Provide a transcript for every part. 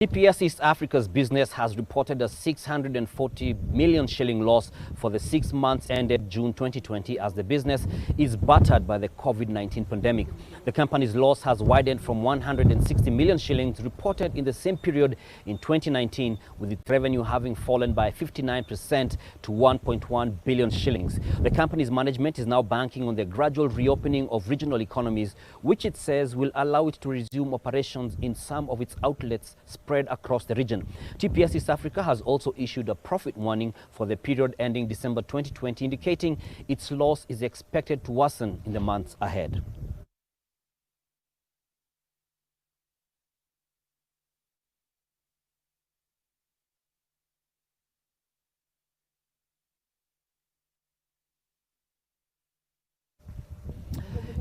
TPS East Africa's business has reported a 640 million shilling loss for the 6 months ended June 2020 as the business is battered by the COVID-19 pandemic. The company's loss has widened from 160 million shillings reported in the same period in 2019, with its revenue having fallen by 59% to 1.1 billion shillings. The company's management is now banking on the gradual reopening of regional economies, which it says will allow it to resume operations in some of its outlets spread across the region. TPS East Africa has also issued a profit warning for the period ending December 2020, indicating its loss is expected to worsen in the months ahead.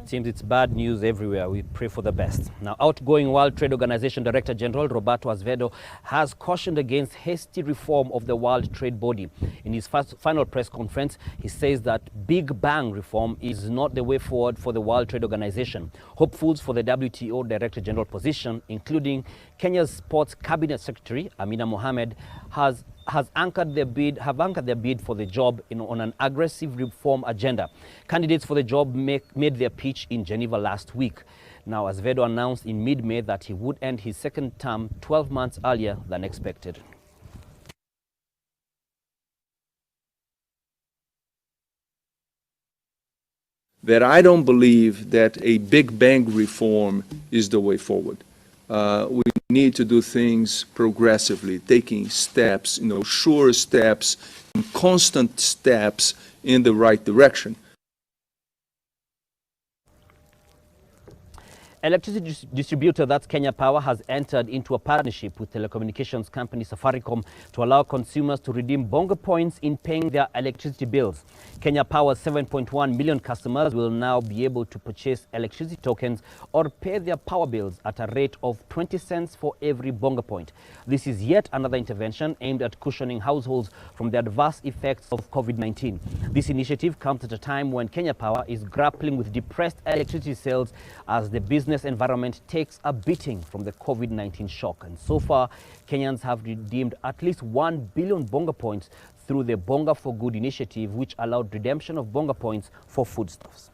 Seems it's bad news everywhere. We pray for the best. Now, outgoing World Trade Organization Director General Roberto Azevedo has cautioned against hasty reform of the World Trade Body. In his final press conference, he says that big bang reform is not the way forward for the World Trade Organization. Hopefuls for the WTO Director General position, including Kenya's Sports Cabinet Secretary Amina Mohamed, have anchored their bid for the job on an aggressive reform agenda. Candidates for the job made their pitch in Geneva last week. Now, Azevedo announced in mid-May that he would end his second term 12 months earlier than expected. That I don't believe that a big bang reform is the way forward. We need to do things progressively, taking steps, sure steps, and constant steps in the right direction. Electricity distributor, that's Kenya Power, has entered into a partnership with telecommunications company Safaricom to allow consumers to redeem bonga points in paying their electricity bills. Kenya Power's 7.1 million customers will now be able to purchase electricity tokens or pay their power bills at a rate of 20 cents for every bonga point. This is yet another intervention aimed at cushioning households from the adverse effects of COVID-19. This initiative comes at a time when Kenya Power is grappling with depressed electricity sales as the business environment takes a beating from the COVID-19 shock. And so far, Kenyans have redeemed at least 1 billion bonga points through the Bonga for Good initiative, which allowed redemption of bonga points for foodstuffs.